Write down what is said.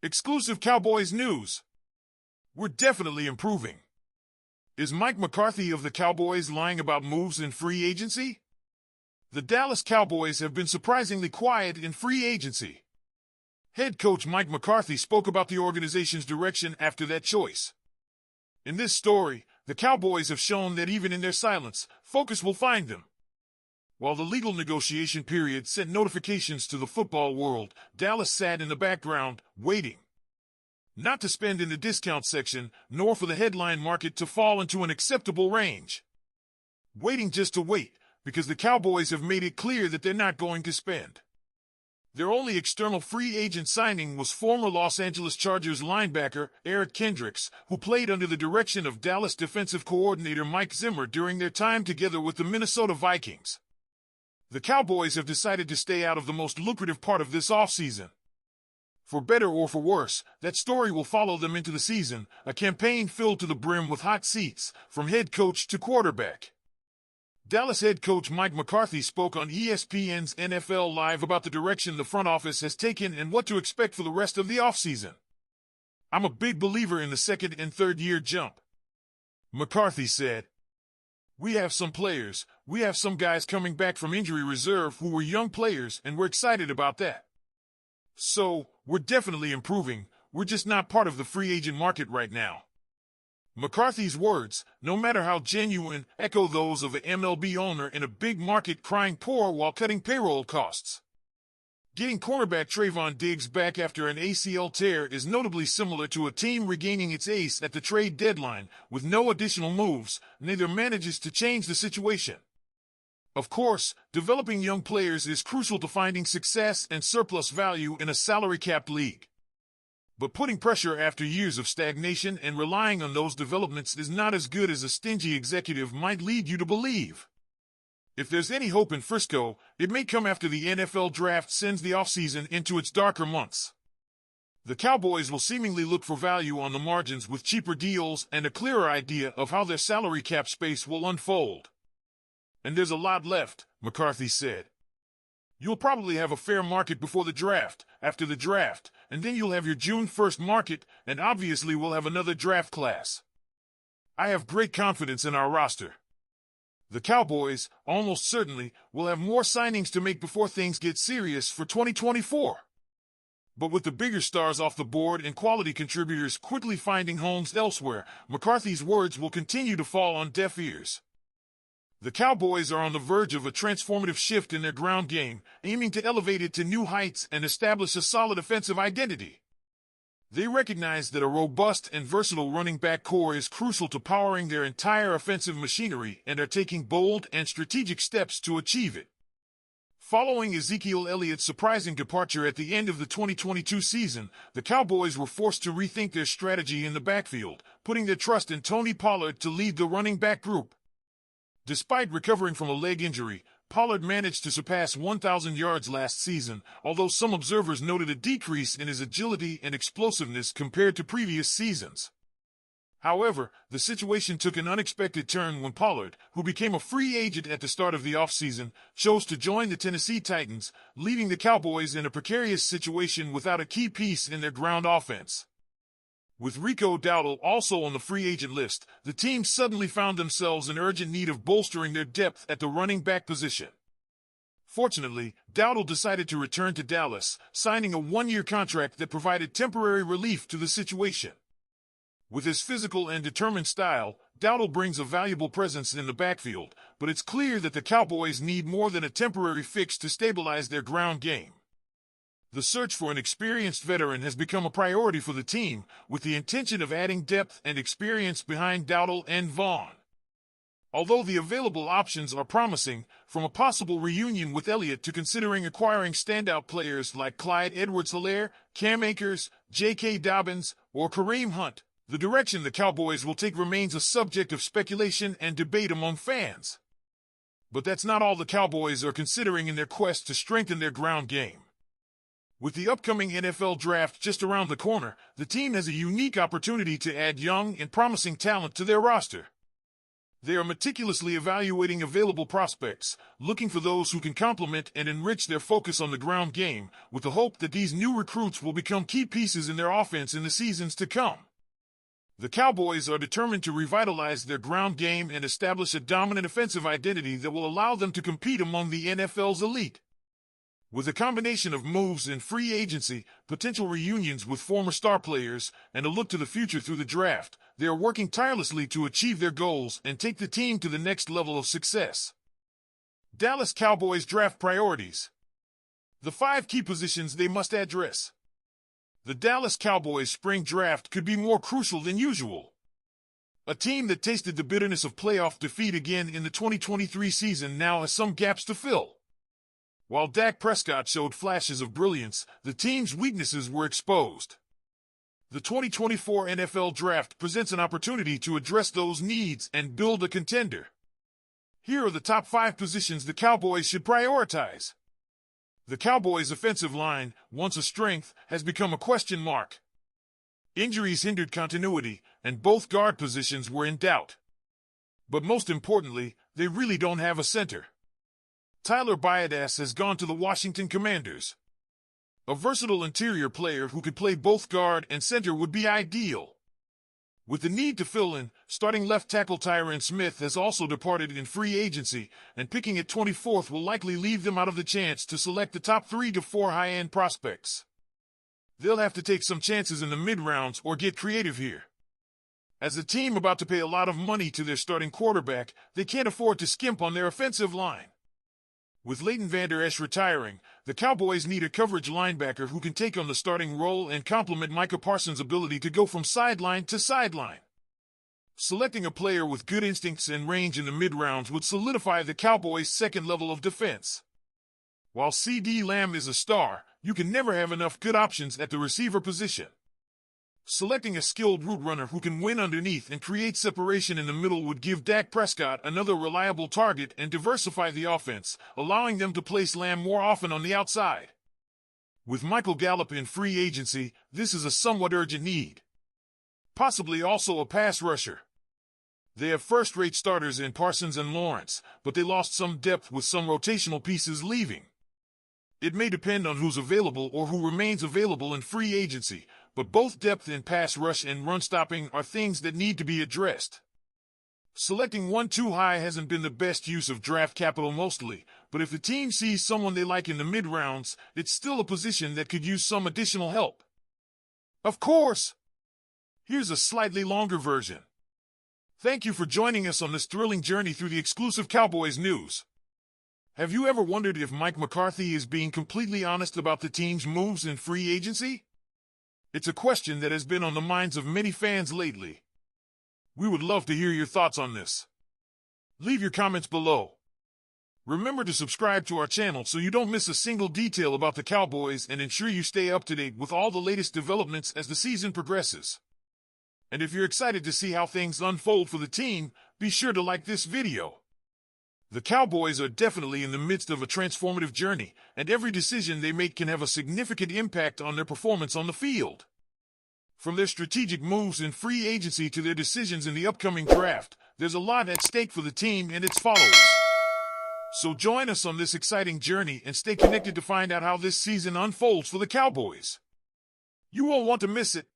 Exclusive Cowboys news. We're definitely improving. Is Mike McCarthy of the Cowboys lying about moves in free agency? The Dallas Cowboys have been surprisingly quiet in free agency. Head coach Mike McCarthy spoke about the organization's direction after that choice. In this story, the Cowboys have shown that even in their silence, focus will find them. While the legal negotiation period sent notifications to the football world, Dallas sat in the background, waiting. Not to spend in the discount section, nor for the headline market to fall into an acceptable range. Waiting just to wait, because the Cowboys have made it clear that they're not going to spend. Their only external free agent signing was former Los Angeles Chargers linebacker Eric Kendricks, who played under the direction of Dallas defensive coordinator Mike Zimmer during their time together with the Minnesota Vikings. The Cowboys have decided to stay out of the most lucrative part of this offseason. For better or for worse, that story will follow them into the season, a campaign filled to the brim with hot seats, from head coach to quarterback. Dallas head coach Mike McCarthy spoke on ESPN's NFL Live about the direction the front office has taken and what to expect for the rest of the offseason. "I'm a big believer in the second and third year jump," McCarthy said. We have some guys coming back from injury reserve who were young players, and we're excited about that. So, we're definitely improving, we're just not part of the free agent market right now. McCarthy's words, no matter how genuine, echo those of an MLB owner in a big market crying poor while cutting payroll costs. Getting cornerback Trayvon Diggs back after an ACL tear is notably similar to a team regaining its ace at the trade deadline. With no additional moves, neither manages to change the situation. Of course, developing young players is crucial to finding success and surplus value in a salary-capped league. But putting pressure after years of stagnation and relying on those developments is not as good as a stingy executive might lead you to believe. If there's any hope in Frisco, it may come after the NFL draft sends the offseason into its darker months. The Cowboys will seemingly look for value on the margins with cheaper deals and a clearer idea of how their salary cap space will unfold. And there's a lot left, McCarthy said. You'll probably have a fair market before the draft, after the draft, and then you'll have your June 1st market, and obviously we'll have another draft class. I have great confidence in our roster. The Cowboys, almost certainly, will have more signings to make before things get serious for 2024. But with the bigger stars off the board and quality contributors quickly finding homes elsewhere, McCarthy's words will continue to fall on deaf ears. The Cowboys are on the verge of a transformative shift in their ground game, aiming to elevate it to new heights and establish a solid offensive identity. They recognize that a robust and versatile running back core is crucial to powering their entire offensive machinery and are taking bold and strategic steps to achieve it. Following Ezekiel Elliott's surprising departure at the end of the 2022 season, the Cowboys were forced to rethink their strategy in the backfield, putting their trust in Tony Pollard to lead the running back group. Despite recovering from a leg injury, Pollard managed to surpass 1,000 yards last season, although some observers noted a decrease in his agility and explosiveness compared to previous seasons. However, the situation took an unexpected turn when Pollard, who became a free agent at the start of the offseason, chose to join the Tennessee Titans, leaving the Cowboys in a precarious situation without a key piece in their ground offense. With Rico Dowdle also on the free agent list, the team suddenly found themselves in urgent need of bolstering their depth at the running back position. Fortunately, Dowdle decided to return to Dallas, signing a one-year contract that provided temporary relief to the situation. With his physical and determined style, Dowdle brings a valuable presence in the backfield, but it's clear that the Cowboys need more than a temporary fix to stabilize their ground game. The search for an experienced veteran has become a priority for the team, with the intention of adding depth and experience behind Dowdle and Vaughn. Although the available options are promising, from a possible reunion with Elliott to considering acquiring standout players like Clyde Edwards-Helaire, Cam Akers, J.K. Dobbins, or Kareem Hunt, the direction the Cowboys will take remains a subject of speculation and debate among fans. But that's not all the Cowboys are considering in their quest to strengthen their ground game. With the upcoming NFL draft just around the corner, the team has a unique opportunity to add young and promising talent to their roster. They are meticulously evaluating available prospects, looking for those who can complement and enrich their focus on the ground game, with the hope that these new recruits will become key pieces in their offense in the seasons to come. The Cowboys are determined to revitalize their ground game and establish a dominant offensive identity that will allow them to compete among the NFL's elite. With a combination of moves in free agency, potential reunions with former star players, and a look to the future through the draft, they are working tirelessly to achieve their goals and take the team to the next level of success. Dallas Cowboys draft priorities. The 5 key positions they must address. The Dallas Cowboys spring draft could be more crucial than usual. A team that tasted the bitterness of playoff defeat again in the 2023 season now has some gaps to fill. While Dak Prescott showed flashes of brilliance, the team's weaknesses were exposed. The 2024 NFL Draft presents an opportunity to address those needs and build a contender. Here are the top 5 positions the Cowboys should prioritize. The Cowboys' offensive line, once a strength, has become a question mark. Injuries hindered continuity, and both guard positions were in doubt. But most importantly, they really don't have a center. Tyler Biadasz has gone to the Washington Commanders. A versatile interior player who could play both guard and center would be ideal. With the need to fill in, starting left tackle Tyron Smith has also departed in free agency, and picking at 24th will likely leave them out of the chance to select the top 3 to 4 high-end prospects. They'll have to take some chances in the mid-rounds or get creative here. As a team about to pay a lot of money to their starting quarterback, they can't afford to skimp on their offensive line. With Leighton Vander Esch retiring, the Cowboys need a coverage linebacker who can take on the starting role and complement Micah Parsons' ability to go from sideline to sideline. Selecting a player with good instincts and range in the mid-rounds would solidify the Cowboys' second level of defense. While CeeDee Lamb is a star, you can never have enough good options at the receiver position. Selecting a skilled route runner who can win underneath and create separation in the middle would give Dak Prescott another reliable target and diversify the offense, allowing them to place Lamb more often on the outside. With Michael Gallup in free agency, this is a somewhat urgent need. Possibly also a pass rusher. They have first-rate starters in Parsons and Lawrence, but they lost some depth with some rotational pieces leaving. It may depend on who's available or who remains available in free agency, but both depth in pass rush and run stopping are things that need to be addressed. Selecting one too high hasn't been the best use of draft capital mostly, but if the team sees someone they like in the mid-rounds, it's still a position that could use some additional help. Of course! Here's a slightly longer version. Thank you for joining us on this thrilling journey through the exclusive Cowboys news. Have you ever wondered if Mike McCarthy is being completely honest about the team's moves in free agency? It's a question that has been on the minds of many fans lately. We would love to hear your thoughts on this. Leave your comments below. Remember to subscribe to our channel so you don't miss a single detail about the Cowboys and ensure you stay up to date with all the latest developments as the season progresses. And if you're excited to see how things unfold for the team, be sure to like this video. The Cowboys are definitely in the midst of a transformative journey, and every decision they make can have a significant impact on their performance on the field. From their strategic moves in free agency to their decisions in the upcoming draft, there's a lot at stake for the team and its followers. So join us on this exciting journey and stay connected to find out how this season unfolds for the Cowboys. You won't want to miss it.